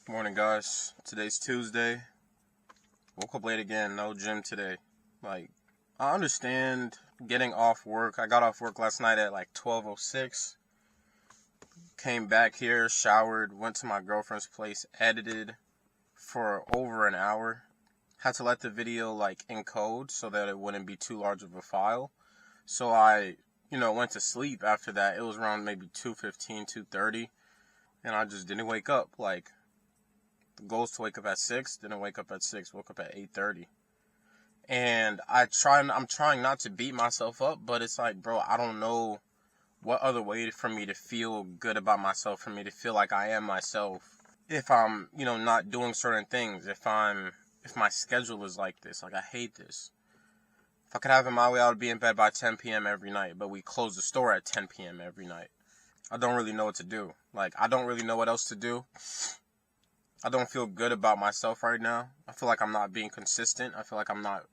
Morning, guys. Today's Tuesday. Woke up late again. No gym today. I understand getting off work. I got off work last night at 12:06. Came back here, showered, went to my girlfriend's place, edited for over an hour. Had to let the video encode so that it wouldn't be too large of a file. So I, went to sleep after that. It was around maybe 2:15, 2:30, and I just didn't wake up. The goal is to wake up at 6, didn't wake up at 6, woke up at 8:30. And I'm trying not to beat myself up, but it's bro, I don't know what other way for me to feel good about myself, for me to feel like I am myself, if I'm, not doing certain things, if my schedule is like this. I hate this. If I could have it my way, I would be in bed by 10 p.m. every night, but we close the store at 10 p.m. every night. I don't really know what to do. I don't really know what else to do. I don't feel good about myself right now. I feel like I'm not being consistent. I feel like I'm not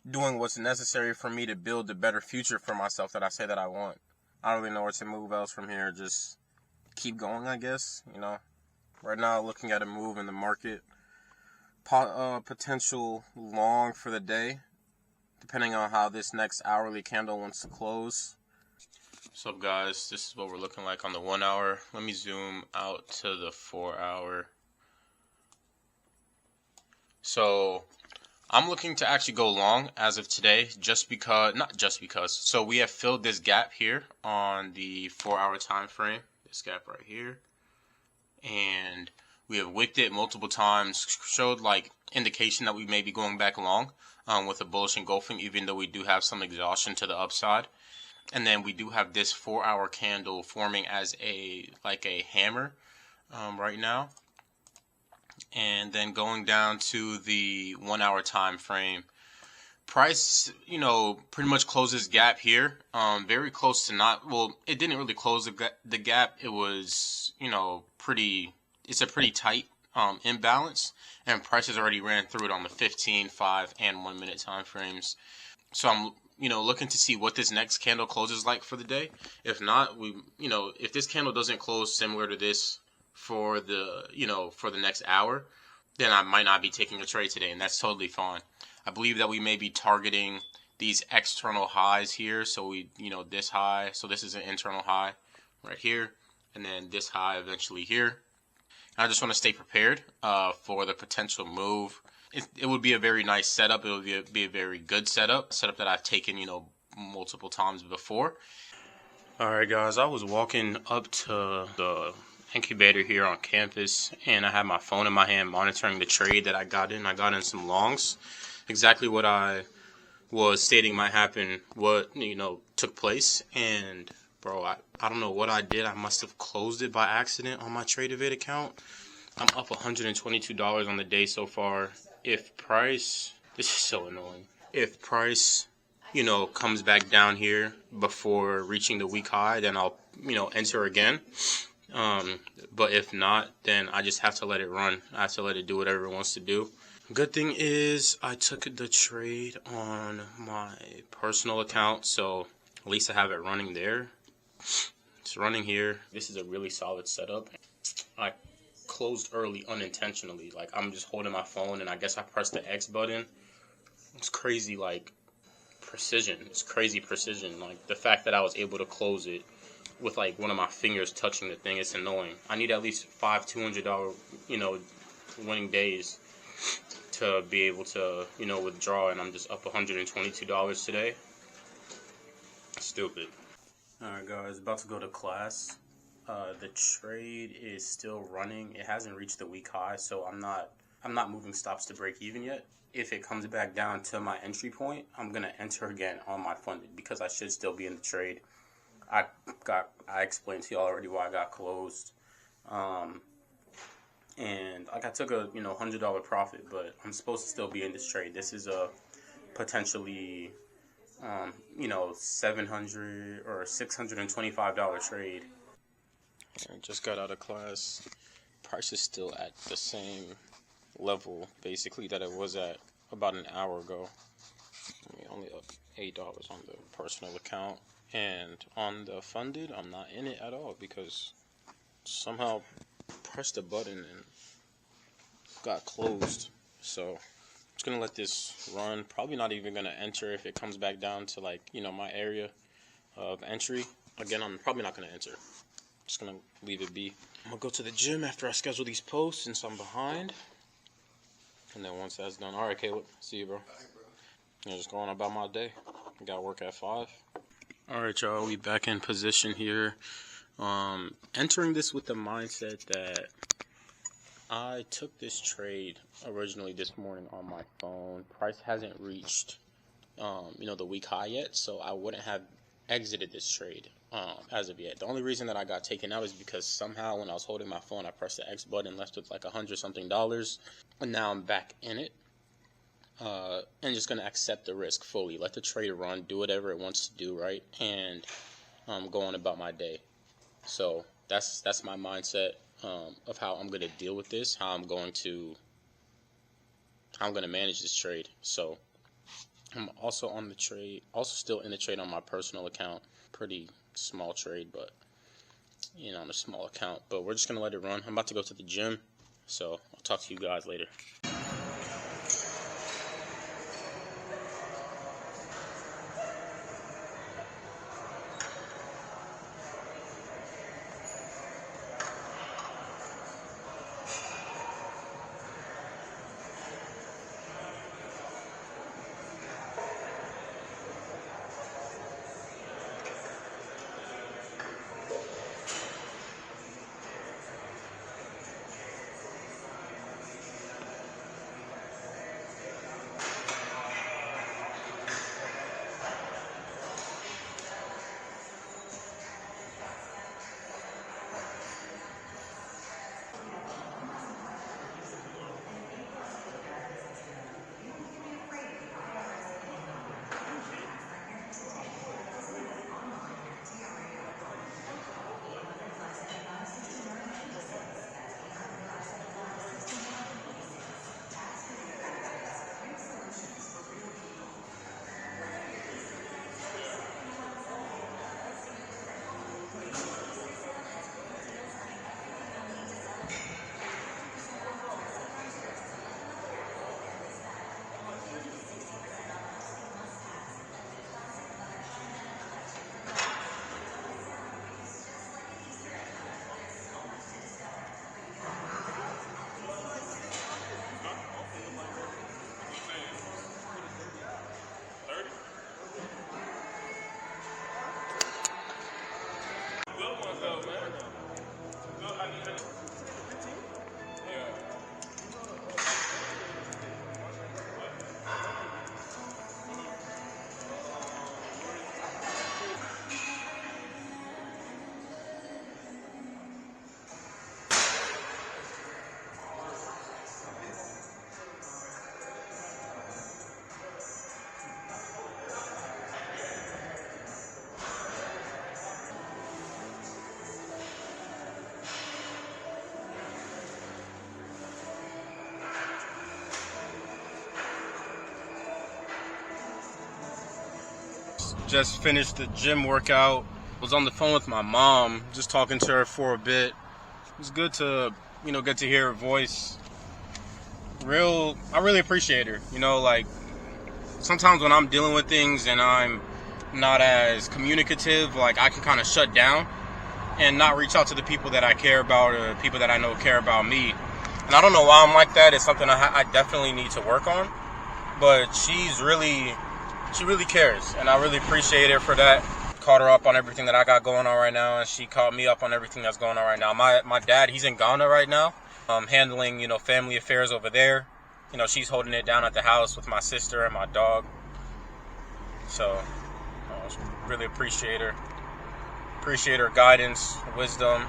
doing what's necessary for me to build a better future for myself that I say that I want. I don't really know where to move else from here. Just keep going, I guess. Right now, looking at a move in the market. Potential long for the day, depending on how this next hourly candle wants to close. What's up, guys? This is what we're looking like on the 1 hour. Let me zoom out to the 4 hour. So I'm looking to actually go long as of today, not just because. So we have filled this gap here on the 4 hour time frame, this gap right here, and we have wicked it multiple times, showed indication that we may be going back long with a bullish engulfing, even though we do have some exhaustion to the upside. And then we do have this 4 hour candle forming as a hammer right now. And then going down to the 1 hour time frame, price, pretty much closes gap here. Very close to it didn't really close the gap. It was, it's a pretty tight imbalance, and prices already ran through it on the 15, 5, and 1 minute time frames. So I'm, looking to see what this next candle closes like for the day. If not, if this candle doesn't close similar to this for the next hour, then I might not be taking a trade today, and that's totally fine. I believe that we may be targeting these external highs here. So this high, so this is an internal high right here, and then this high eventually here. And I just want to stay prepared for the potential move. It would be a very nice setup. It would be a very good setup that I've taken, multiple times before. All right, guys, I was walking up to the incubator here on campus, and I had my phone in my hand monitoring the trade that I got in. I got in some longs. Exactly what I was stating might happen, what, took place. And, bro, I don't know what I did. I must have closed it by accident on my Tradeovate account. I'm up $122 on the day so far. If price, this is so annoying. If price, comes back down here before reaching the week high, then I'll, enter again. But if not, then I just have to let it run. I have to let it do whatever it wants to do. Good thing is I took the trade on my personal account, so at least I have it running there. It's running here. This is a really solid setup. I closed early unintentionally. I'm just holding my phone, and I guess I pressed the X button. It's crazy, precision. It's crazy precision. The fact that I was able to close it with one of my fingers touching the thing, it's annoying. I need at least 5 $200, winning days to be able to, withdraw, and I'm just up $122 today. Stupid. Alright, guys, about to go to class. The trade is still running. It hasn't reached the week high, so I'm not moving stops to break even yet. If it comes back down to my entry point, I'm gonna enter again on my funded, because I should still be in the trade. I explained to you already why I got closed. And I took a $100 profit, but I'm supposed to still be in this trade. This is a potentially $700 or $625 trade. I just got out of class. Price is still at the same level basically that it was at about an hour ago. Only up $8 on the personal account. And on the funded, I'm not in it at all because somehow pressed the button and got closed. So I'm just gonna let this run. Probably not even gonna enter if it comes back down to like, you know, my area of entry. Again, I'm probably not gonna enter. Just gonna leave it be. I'm gonna go to the gym after I schedule these posts since I'm behind. And then once that's done, all right, Caleb, see you, bro. Yeah, just going about my day. Got work at 5. All right, y'all, we back in position here. Entering this with the mindset that I took this trade originally this morning on my phone. Price hasn't reached, you know, the week high yet, so I wouldn't have exited this trade as of yet. The only reason that I got taken out is because somehow when I was holding my phone, I pressed the X button, left with like $100-something, and now I'm back in it. And just gonna accept the risk fully. Let the trade run, do whatever it wants to do, right? And go on about my day. So that's my mindset of how I'm gonna deal with this, how I'm gonna manage this trade. So I'm also on the trade, also still in the trade on my personal account. Pretty small trade, but you know, on a small account. But we're just gonna let it run. I'm about to go to the gym, so I'll talk to you guys later. Just finished the gym workout. Was on the phone with my mom, just talking to her for a bit. It was good to, you know, get to hear her voice. I really appreciate her. You know, like sometimes when I'm dealing with things and I'm not as communicative, like I can kind of shut down and not reach out to the people that I care about or the people that I know care about me. And I don't know why I'm like that. It's something I definitely need to work on. But she really cares, and I really appreciate her for that. Caught her up on everything that I got going on right now, and she caught me up on everything that's going on right now. My dad, he's in Ghana right now, handling, you know, family affairs over there. You know, she's holding it down at the house with my sister and my dog. So, I really appreciate her. Appreciate her guidance, wisdom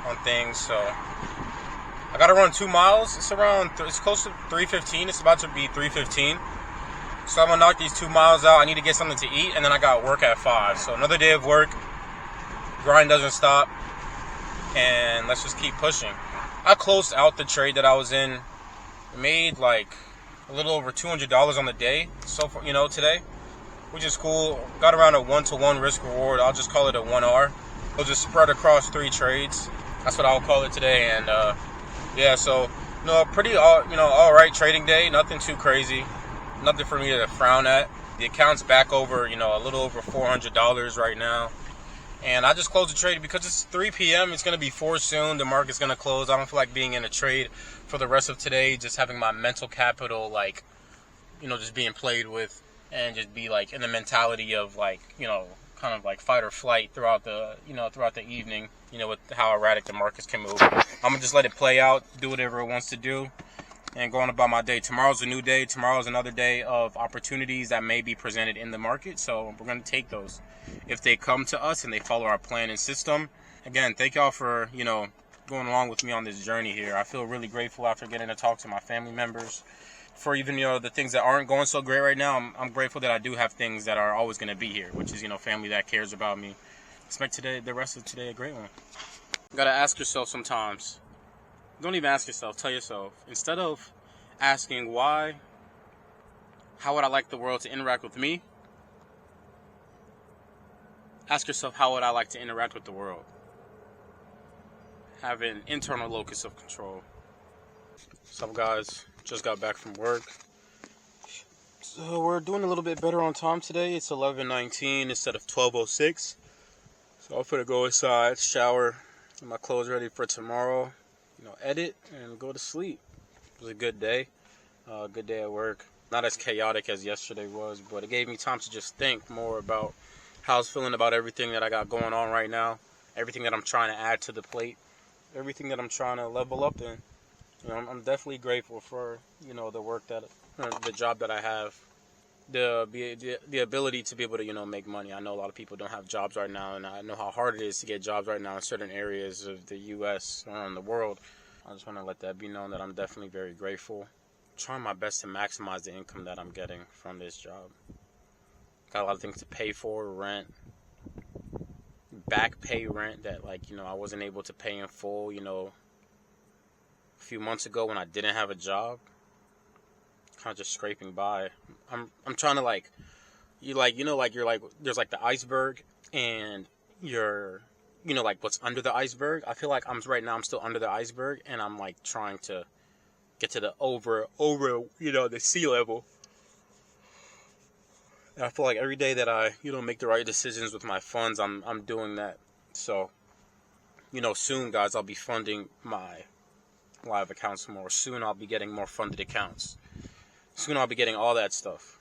on things. So, I got to run 2 miles. It's close to 3:15. It's about to be 3:15. So I'm going to knock these 2 miles out. I need to get something to eat, and then I got work at 5. So another day of work. Grind doesn't stop. And let's just keep pushing. I closed out the trade that I was in. Made like a little over $200 on the day so far, you know, today. Which is cool. Got around a 1-to-1 risk reward. I'll just call it a 1R. It'll just spread across 3 trades. That's what I'll call it today. And yeah, so pretty all right trading day. Nothing too crazy. Nothing for me to frown at. The account's back over a little over $400 right now. And I just closed the trade because it's 3 p.m. It's going to be 4 soon. The market's going to close. I don't feel like being in a trade for the rest of today. Just having my mental capital, just being played with, and just be like in the mentality of kind of like fight or flight throughout the evening, with how erratic the markets can move. I'm going to just let it play out, do whatever it wants to do, and go on about my day. Tomorrow's a new day. Tomorrow's another day of opportunities that may be presented in the market. So we're going to take those if they come to us and they follow our plan and system. Again, thank y'all for, going along with me on this journey here. I feel really grateful after getting to talk to my family members for even, the things that aren't going so great right now. I'm grateful that I do have things that are always going to be here, which is, family that cares about me. Expect the rest of today, a great one. You got to ask yourself sometimes. Don't even ask yourself, tell yourself. Instead of asking why, how would I like the world to interact with me? Ask yourself, how would I like to interact with the world? Have an internal locus of control. What's up, guys? Just got back from work. So we're doing a little bit better on time today. It's 11:19 instead of 12:06. So I'm gonna go inside, shower, get my clothes ready for tomorrow. Edit and go to sleep. It was a good day. Good day at work. Not as chaotic as yesterday was, but it gave me time to just think more about how I was feeling about everything that I got going on right now, everything that I'm trying to add to the plate, everything that I'm trying to level up in. I'm definitely grateful for, the work the job that I have, the ability to be able to, make money. I know a lot of people don't have jobs right now, and I know how hard it is to get jobs right now in certain areas of the U.S. around the world. I just want to let that be known that I'm definitely very grateful. Trying my best to maximize the income that I'm getting from this job. Got a lot of things to pay for, rent, back pay rent that I wasn't able to pay in full, a few months ago when I didn't have a job. Kind of just scraping by. I'm trying to there's the iceberg and you're what's under the iceberg. I feel like I'm still under the iceberg, and I'm trying to get to the over the sea level. And I feel like every day that I make the right decisions with my funds, I'm doing that. So soon, guys, I'll be funding my live accounts more. Soon I'll be getting more funded accounts. Soon I'll be getting all that stuff.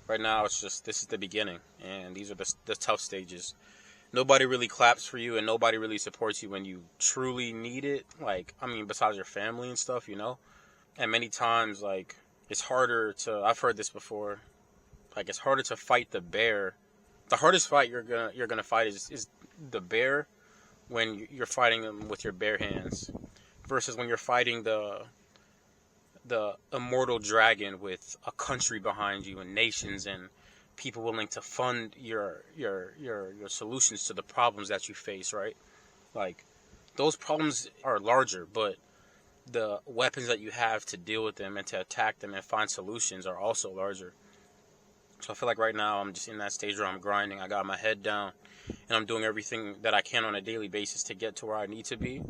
Right now it's just, this is the beginning, and these are the tough stages. Nobody really claps for you, and nobody really supports you when you truly need it. Besides your family and stuff, And many times, it's harder to, I've heard this before, it's harder to fight the bear. The hardest fight you're gonna fight is the bear when you're fighting them with your bare hands, versus when you're fighting the immortal dragon with a country behind you and nations and people willing to fund your solutions to the problems that you face, right? Those problems are larger, but the weapons that you have to deal with them and to attack them and find solutions are also larger. So I feel like right now I'm just in that stage where I'm grinding. I got my head down and I'm doing everything that I can on a daily basis to get to where I need to be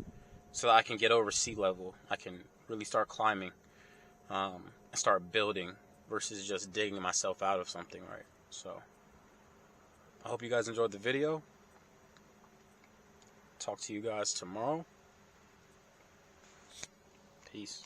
so that I can get over sea level. I can really start climbing and start building versus just digging myself out of something, right? So I hope you guys enjoyed the video. Talk to you guys tomorrow. Peace.